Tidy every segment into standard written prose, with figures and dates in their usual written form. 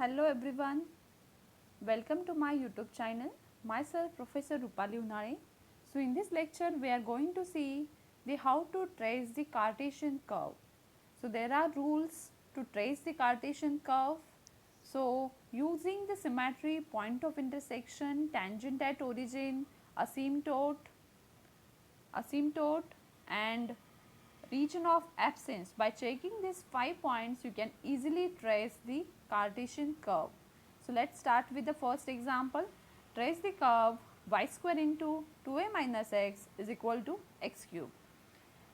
Hello everyone, welcome to my YouTube channel. Myself Professor Rupali Unare. So in this lecture we are going to see the how to trace the Cartesian curve. So there are rules to trace the Cartesian curve. So using the symmetry, point of intersection, tangent at origin, asymptote and region of absence. By checking these 5 points, you can easily trace the Cartesian curve. So let's start with the first example. Trace the curve y square into 2a minus x is equal to x cube.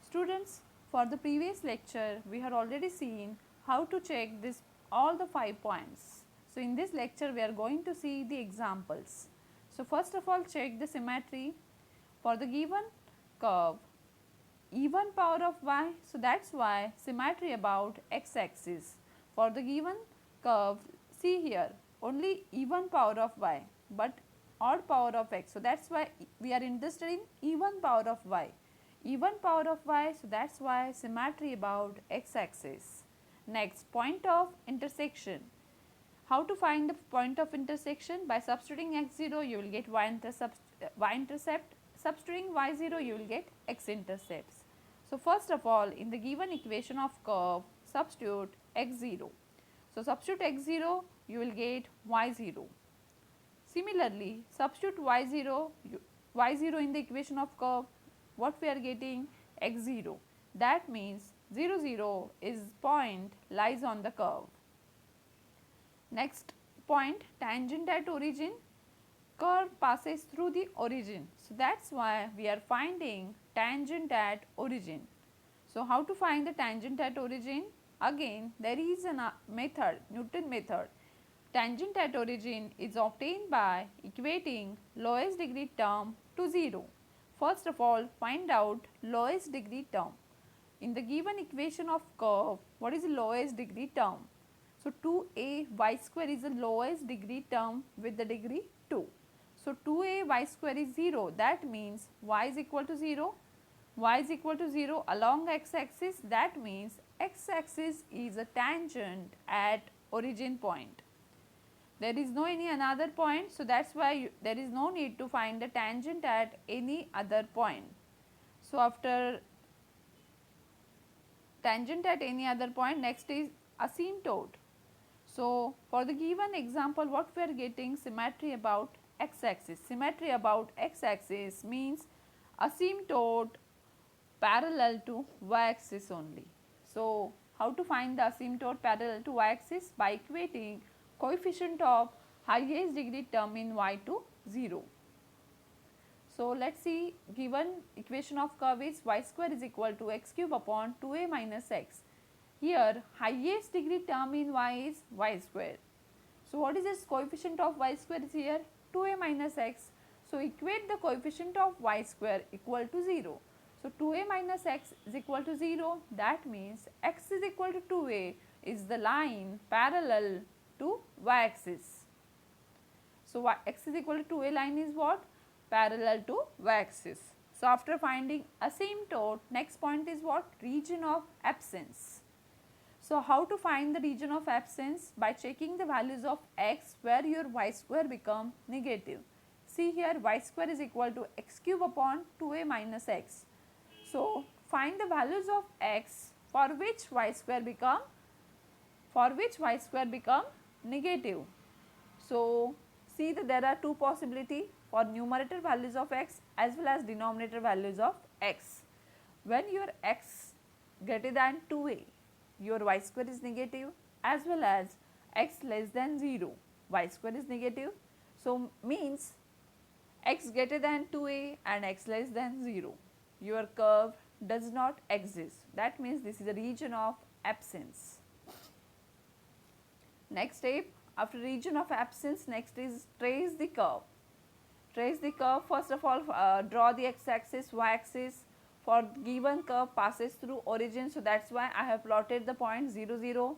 Students, for the previous lecture, we have already seen how to check this all the 5 points. So in this lecture, we are going to see the examples. So first of all, check the symmetry for the given curve even power of y. So that's why symmetry about x axis. For the given curve, see here only even power of y but odd power of x. So that's why we are interested in even power of y. Even power of y, so that's why symmetry about x axis. Next, point of intersection. How to find the point of intersection? By substituting x0 you will get y-intercept, substituting y0 you will get x-intercepts. So first of all, in the given equation of curve, substitute x0. So substitute x0 you will get y0. Similarly, substitute y0 in the equation of curve, what we are getting? x0. That means 0 0 is point lies on the curve. Next point, tangent at origin. Curve passes through the origin. So that's why we are finding tangent at origin. So how to find the tangent at origin? Again, there is a method, Newton method. Tangent at origin is obtained by equating lowest degree term to 0. First of all, find out lowest degree term. In the given equation of curve, what is the lowest degree term? So 2a y square is the lowest degree term with the degree 2. So 2a y square is 0, that means y is equal to 0. Y is equal to 0 along x axis, that means x axis is a tangent at origin point. There is no any another point, so that's why there is no need to find the tangent at any other point. So after tangent at any other point, next is asymptote. So for the given example, what we are getting? Symmetry about x axis. Symmetry about x axis means asymptote parallel to y axis only. So how to find the asymptote parallel to y axis? By equating coefficient of highest degree term in y to 0. So let's see, given equation of curve is y square is equal to x cube upon 2a minus x. Here highest degree term in y is y square. So what is this coefficient of y square is here? 2a minus x. So equate the coefficient of y square equal to 0. So 2a minus x is equal to 0, that means x is equal to 2a is the line parallel to y axis. So x is equal to 2a line is what? Parallel to y axis. So after finding asymptote, next point is what? Region of absence. So how to find the region of absence? By checking the values of x where your y square become negative. See here, y square is equal to x cube upon 2a minus x. So find the values of x for which y square become negative. So see that there are two possibilities for numerator values of x as well as denominator values of x. When your x greater than 2a, your y square is negative, as well as x less than 0, y square is negative. So means x greater than 2a and x less than 0, your curve does not exist. That means this is the region of absence. Next step, after region of absence, next is trace the curve. Trace the curve, first of all draw the x axis, y axis. For given curve passes through origin, so that's why I have plotted the point 0 0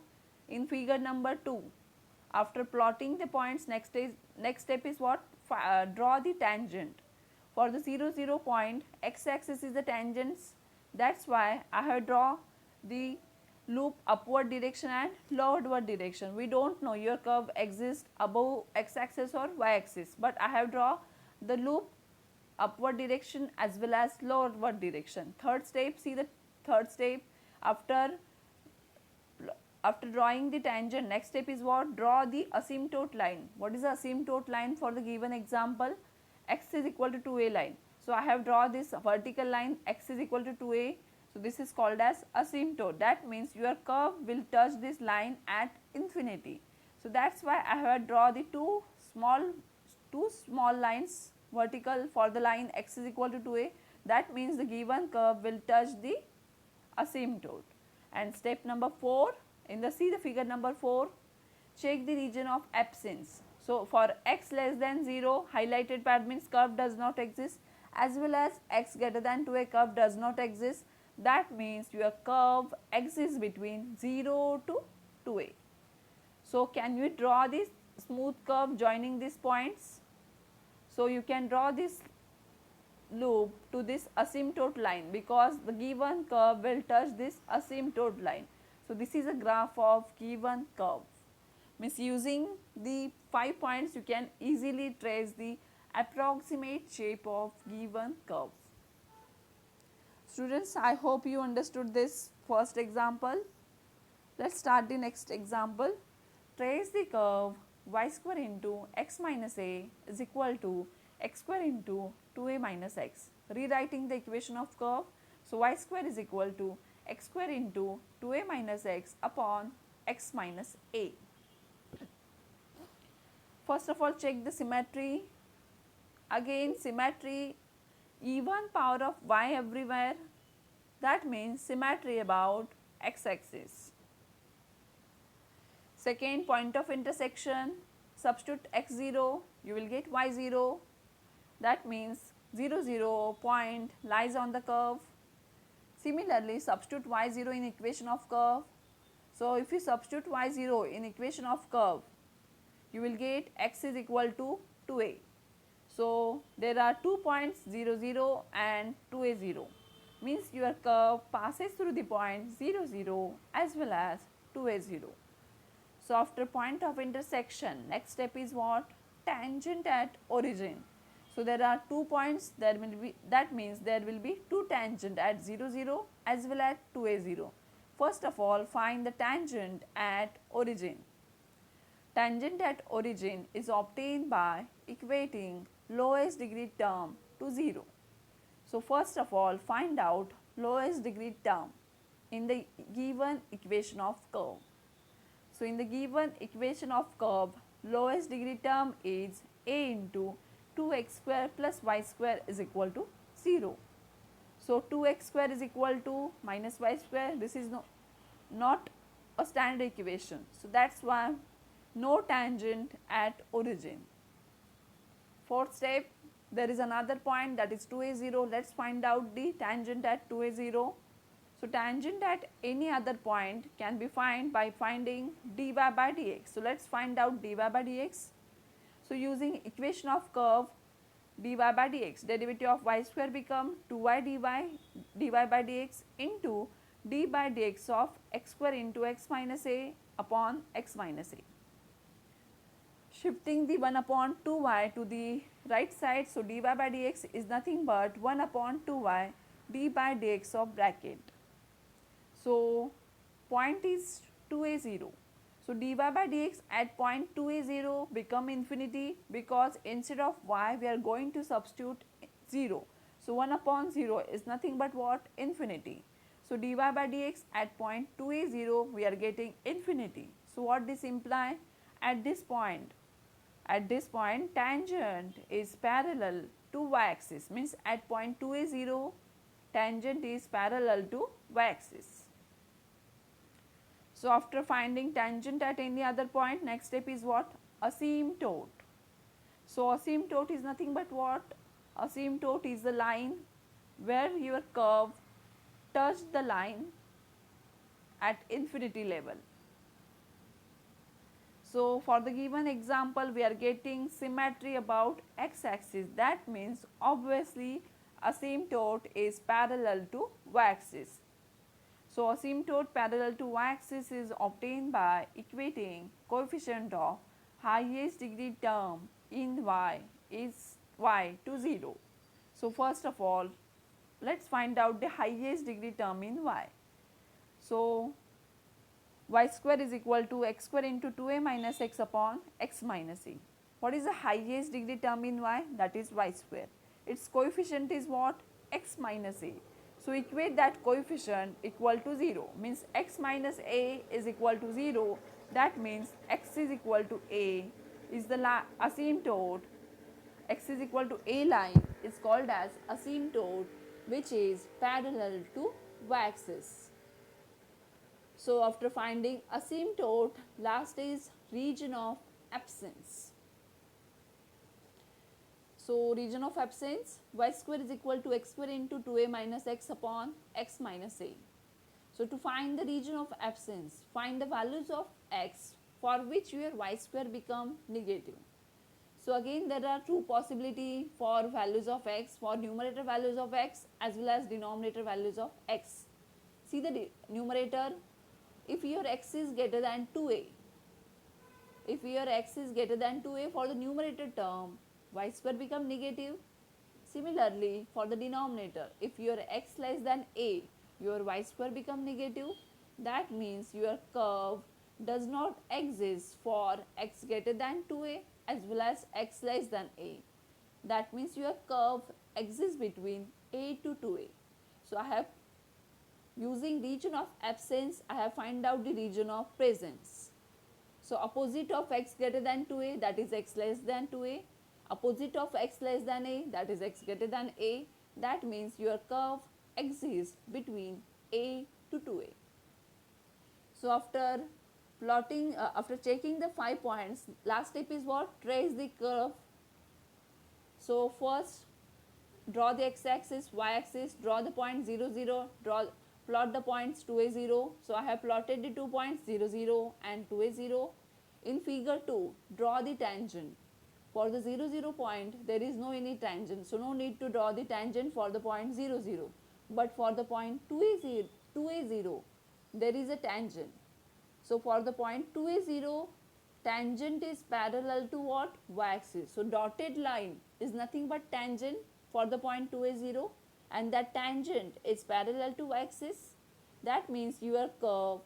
in figure number 2. After plotting the points, next step is what? Draw the tangent. For the 0 0 point, x axis is the tangents, that's why I have drawn the loop upward direction and lowerward direction. We don't know your curve exists above x-axis or y-axis, but I have drawn the loop upward direction as well as lowerward direction. Third step, see the third step, after drawing the tangent, next step is what? Draw the asymptote line. What is the asymptote line for the given example? X is equal to 2a line. So I have drawn this vertical line, x is equal to 2a. So this is called as asymptote. That means your curve will touch this line at infinity. So that's why I have drawn the two small lines vertical for the line x is equal to 2a. That means the given curve will touch the asymptote. And step number 4, see the figure number 4, check the region of absence. So for x less than 0, highlighted part means curve does not exist, as well as x greater than 2a, curve does not exist. That means your curve exists between 0 to 2a. So can you draw this smooth curve joining these points? So you can draw this loop to this asymptote line because the given curve will touch this asymptote line. So this is a graph of given curve. Means using the 5 points you can easily trace the approximate shape of given curve. Students, I hope you understood this first example. Let's start the next example. Trace the curve y square into x minus a is equal to x square into 2a minus x. Rewriting the equation of curve. So y square is equal to x square into 2a minus x upon x minus a. First of all, check the symmetry. Again, symmetry, even power of y everywhere. That means symmetry about x-axis. Second, point of intersection, substitute x0, you will get y0. That means 0, 0 point lies on the curve. Similarly, substitute y0 in equation of curve. So if you substitute y0 in equation of curve, you will get x is equal to 2a. So there are 2 points 0, 0 and 2a 0. Means your curve passes through the point 0, 0 as well as 2a 0. So after point of intersection, next step is what? Tangent at origin. So there are 2 points, that means there will be 2 tangent at 0, 0 as well as 2a 0. First of all, find the tangent at origin. Tangent at origin is obtained by equating lowest degree term to 0. So first of all, find out lowest degree term in the given equation of curve. So in the given equation of curve, lowest degree term is a into 2x square plus y square is equal to 0. So 2x square is equal to minus y square. This is not a standard equation. So that's why no tangent at origin. Fourth step, there is another point, that is 2a 0. Let's find out the tangent at 2a 0. So tangent at any other point can be found by finding dy by dx. So let's find out dy by dx. So using equation of curve, dy by dx, derivative of y square become 2y dy by dx into d by dx of x square into x minus a upon x minus a. Shifting the 1 upon 2y to the right side, so dy by dx is nothing but 1 upon 2y d by dx of bracket. So point is 2a 0. So dy by dx at point 2a 0 become infinity because instead of y we are going to substitute 0. So 1 upon 0 is nothing but what? Infinity. So dy by dx at point 2a 0 we are getting infinity. So what this imply? At this point tangent is parallel to y-axis, means at point 2a 0 tangent is parallel to y-axis. So after finding tangent at any other point, next step is what? Asymptote. So asymptote is nothing but what? Asymptote is the line where your curve touched the line at infinity level. So for the given example, we are getting symmetry about x-axis. That means obviously asymptote is parallel to y-axis. So asymptote parallel to y-axis is obtained by equating coefficient of highest degree term in y is y to 0. So first of all, let's find out the highest degree term in y. So y square is equal to x square into 2a minus x upon x minus a. What is the highest degree term in y? That is y square. Its coefficient is what? X minus a. So equate that coefficient equal to 0, means x minus a is equal to 0. That means x is equal to a is the asymptote. X is equal to a line is called as asymptote, which is parallel to y-axis. So after finding asymptote, last is region of absence. So region of absence, y square is equal to x square into 2a minus x upon x minus a. So to find the region of absence, find the values of x for which your y square become negative. So again there are two possibilities for values of x, for numerator values of x as well as denominator values of x. See the numerator, if your x is greater than 2a, if your x is greater than 2a, for the numerator term y square become negative. Similarly for the denominator, if your x less than a, your y square become negative. That means your curve does not exist for x greater than 2a as well as x less than a. That means your curve exists between a to 2a. So I have, using region of absence, I have find out the region of presence. So opposite of x greater than 2a, that is x less than 2a. Opposite of x less than a, that is x greater than a. That means your curve exists between a to 2a. So after plotting, after checking the 5 points, last step is what? Trace the curve. So first draw the x-axis, y-axis, draw the point 0, 0, plot the points 2a 0. So I have plotted the 2 points 0, 0 and 2a 0. In figure 2, draw the tangent. For the 0, 0 point, there is no any tangent, so no need to draw the tangent for the point 0, 0. But for the point 2a 0, there is a tangent. So for the point 2a 0, tangent is parallel to what? Y-axis. So dotted line is nothing but tangent for the point 2a 0, and that tangent is parallel to y-axis. That means your curve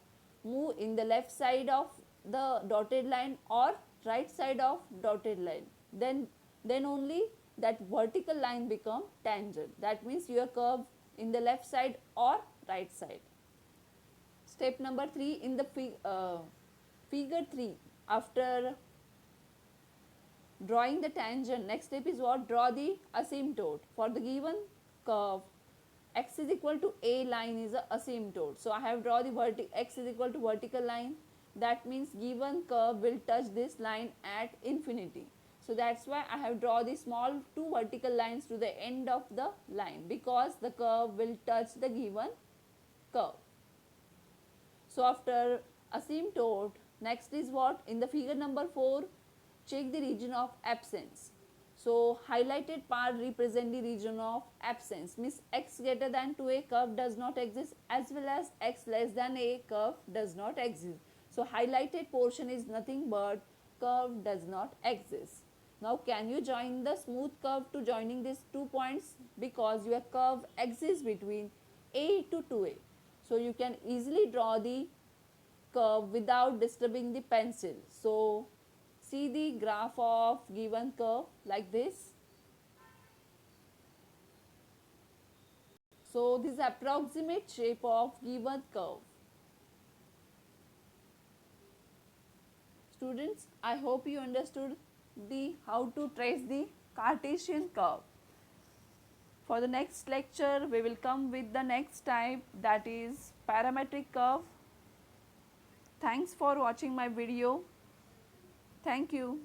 move in the left side of the dotted line or right side of dotted line. Then only that vertical line become tangent. That means your curve in the left side or right side. Step number 3 in the figure 3, after drawing the tangent, next step is what? Draw the asymptote. For the given curve, x is equal to a line is a asymptote. So I have draw the x is equal to vertical line. That means given curve will touch this line at infinity. So that's why I have draw the small 2 vertical lines to the end of the line, because the curve will touch the given curve. So after asymptote, next is what? In the figure number 4, check the region of absence. So highlighted part represent the region of absence, means x greater than 2a curve does not exist, as well as x less than a curve does not exist. So highlighted portion is nothing but curve does not exist. Now can you join the smooth curve to joining these 2 points? Because your curve exists between a to 2a. So you can easily draw the curve without disturbing the pencil. So see the graph of given curve like this. So this is approximate shape of given curve. Students, I hope you understood the how to trace the Cartesian curve. For the next lecture, we will come with the next type, that is parametric curve. Thanks for watching my video. Thank you.